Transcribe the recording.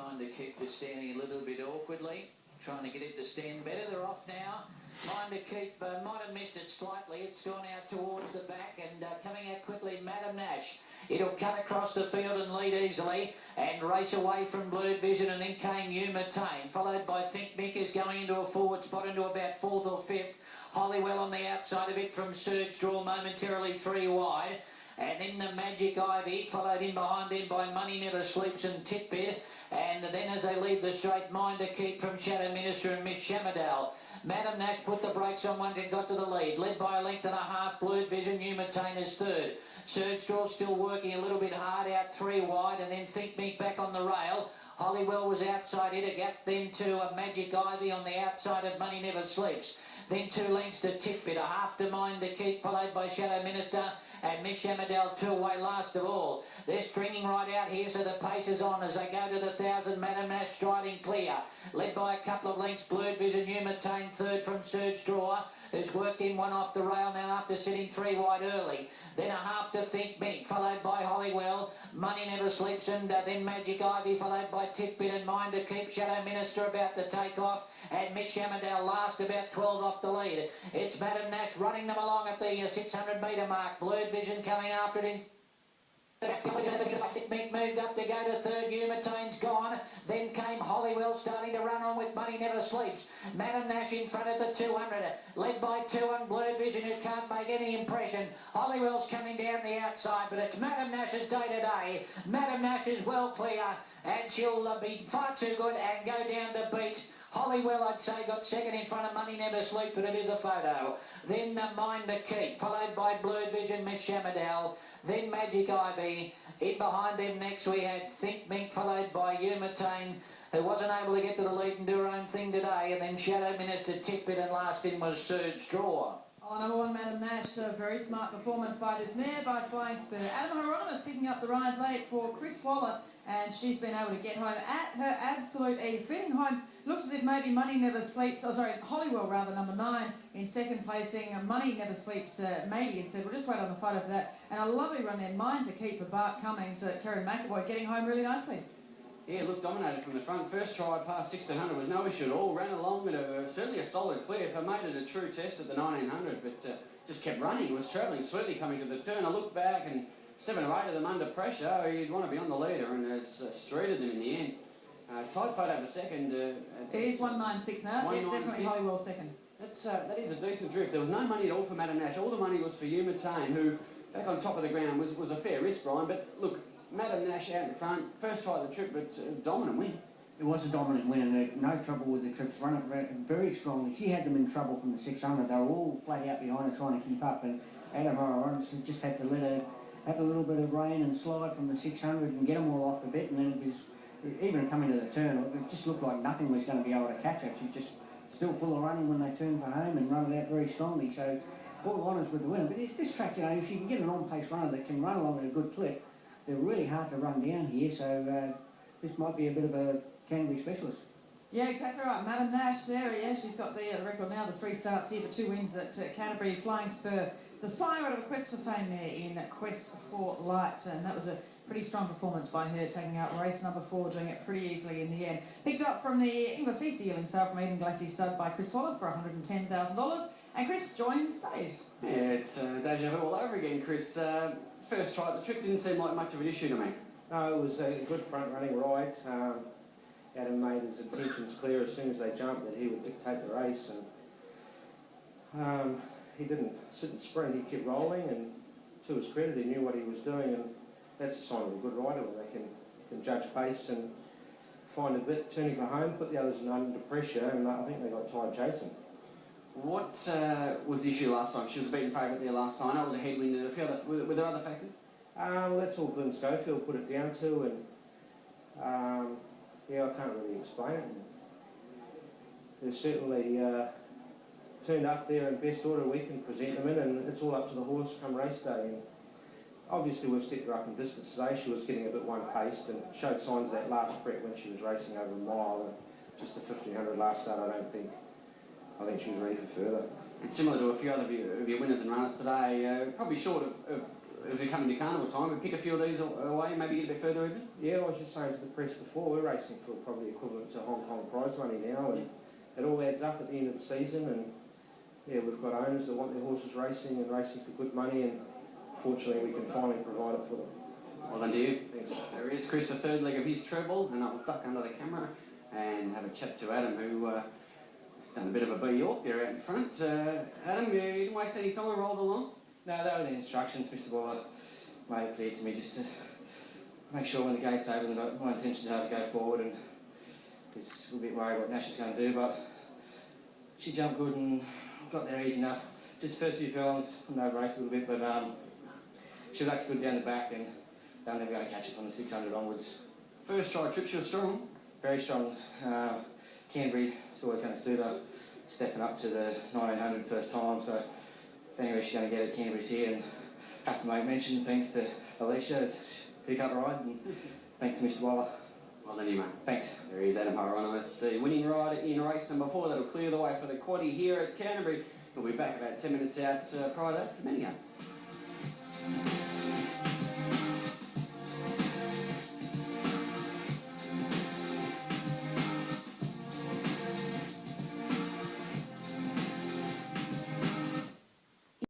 Mind to Keep just standing a little bit awkwardly, trying to get it to stand better. They're off now. Mind to Keep might have missed it slightly. It's gone out towards the back and coming out quickly, Madam Nash. It'll cut across the field and lead easily and race away from Blurred Vision, and then came Yuma Tame, followed by Think Mick is going into a forward spot into about 4th or 5th. Hollywell on the outside of it from Surge Draw, momentarily 3 wide. And then the Magic Ivy, followed in behind them by Money Never Sleeps and Titbit. And then as they lead the straight, Mind to Keep from Shadow Minister and Miss Shamadal. Madam Nash put the brakes on one and got to the lead. Led by a length and a half, Blurred Vision, Yuma Tame is 3rd. Surge Draw still working a little bit hard, out 3 wide. And then Think Meek back on the rail. Hollywell was outside it, a gap then to a Magic Ivy on the outside of Money Never Sleeps. Then 2 lengths to Titbit, a half to Mind to Keep, followed by Shadow Minister and Miss Shamadal 2 away last of all. They're stringing right out here, so the pace is on as they go to the 1,000. Madam Nash striding clear, led by a couple of lengths. Blurred Vision, Yuma Tame 3rd from Surge Draw, who's worked in one off the rail now after sitting 3 wide early. Then a half to Think Mink, followed by Hollywell, Money Never Sleeps, and then Magic Ivy, followed by Titbit and Mind to Keep. Shadow Minister about to take off, and Miss Shamadal last, about 12 off the lead. It's Madam Nash running them along at the 600 metre mark. Blurred Vision coming after it in. Think moved up to go to 3rd. Yuma Tame's gone. Then came Hollywell starting to run on with Money Never Sleeps. Madam Nash in front at the 200, led by 2 on Blurred Vision, who can't make any impression. Hollywell's coming down the outside, but it's Madam Nash's day today. Madam Nash is well clear, and she'll be far too good and go down to beat Hollywell. I'd say got 2nd in front of Money Never Sleep, but it is a photo. Then Mind to Keep, followed by Blurred Vision, Miss Shamadal. Then Magic Ivy. In behind them next we had Think Mink, followed by Yuma Tame, who wasn't able to get to the lead and do her own thing today. And then Shadow Minister, Titbit, and last in was Surge Draw. Oh, number 1, Madam Nash, a very smart performance by this mare by Flying Spur. Adam Hieronymus picking up the ride late for Chris Waller, and she's been able to get home at her absolute ease. Beating home, looks as if maybe Money Never Sleeps, Hollywell rather, number 9 in 2nd placing. Money Never Sleeps maybe in 3rd. We'll just wait on the photo for that. And a lovely run there, Mind to Keep for Bart Cummings. Kerry McAvoy getting home really nicely. Yeah, looked dominated from the front. First try past 1600 was no issue at all. Ran along with certainly a solid clear. Her made it a true test at the 1900, but just kept running. Was travelling sweetly coming to the turn. I looked back and 7 or 8 of them under pressure. You'd want to be on the leader, and has streeted them in the end. Tight photo for 2nd. It is 196 now. Yeah, definitely Hollywell 2nd. That is a decent drift. There was no money at all for Madam Nash. All the money was for Yuma Tame, who back on top of the ground was a fair risk, Brian. But look, Madam Nash out in front, first try of the trip, but dominant win. It was a dominant win, and no trouble with the trips. Run it very strongly. She had them in trouble from the 600. They were all flat out behind her trying to keep up, and Adam Hieronymus just had to let her have a little bit of rain and slide from the 600 and get them all off the bit, and then it was, even coming to the turn, it just looked like nothing was going to be able to catch her. She just still full of running when they turned for home and run it out very strongly. So all honours with the winner. But this track, you know, if you can get an on-pace runner that can run along at a good clip, they're really hard to run down here, so this might be a bit of a Canterbury specialist. Yeah, exactly right. Madam Nash there, yeah, she's got the record now, the 3 starts here for 2 wins at Canterbury. Flying Spur, the sire of a Quest for Fame there in Quest for Light, and that was a pretty strong performance by her, taking out race number 4, doing it pretty easily in the end. Picked up from the English East Yearling sale from Eden Glassy Stud by Chris Waller for $110,000, and Chris joins Dave. Yeah, it's deja vu all over again, Chris. First try, the trip didn't seem like much of an issue to me. No, it was a good front-running ride. Adam made his intentions clear as soon as they jumped that he would dictate the race, and he didn't sit and sprint. He kept rolling, and to his credit, he knew what he was doing, and that's a sign of a good rider when they can judge pace and find a bit, turning for home, put the others under pressure, and I think they got tired chasing. What was the issue last time? She was a beaten favourite there last time. It was a headwind and a few other. Were there other factors? Well, that's all Glenn Schofield put it down to, and yeah, I can't really explain it. They're certainly turned up there in best order we can present them in, and it's all up to the horse come race day. And obviously we've stepped her up in distance today. She was getting a bit one-paced and showed signs of that last prep when she was racing over a mile. And just the 1500 last start, I think she was ready for further. It's similar to a few other of your winners and runners today, probably short of as we come into carnival time, we pick a few of these away, maybe get a bit further even? Yeah, I was just saying to the press before, we're racing for probably equivalent to Hong Kong prize money now, and it all adds up at the end of the season, and yeah, we've got owners that want their horses racing and racing for good money, and fortunately we can finally provide it for them. Well done to you. Thanks. There is Chris, the third leg of his treble, and I'll duck under the camera and have a chat to Adam, who has done a bit of a B York there out in front. Adam, you didn't waste any time, rolled along? No, that were the instructions Mr. Waller made it clear to me, just to make sure when the gate's open that my intentions are to go forward, and because we're a bit worried what Nash is going to do, but she jumped good and got there easy enough. Just first few furlongs, no race a little bit, but she looks good down the back, and they're never going to catch it from the 600 onwards. First try trip, she was strong. Very strong. Canterbury is always going to suit her, stepping up to the 1900 first time, so anyway, she's going to get it. Canterbury's here, and have to make mention, thanks to Alicia, who cut ride, and thanks to Mr. Waller. Well done you, mate. Thanks. There he is, Adam Hieronymus, the winning rider in race number 4. That'll clear the way for the quaddie here at Canterbury. He'll be back about 10 minutes out prior to that, the Manio.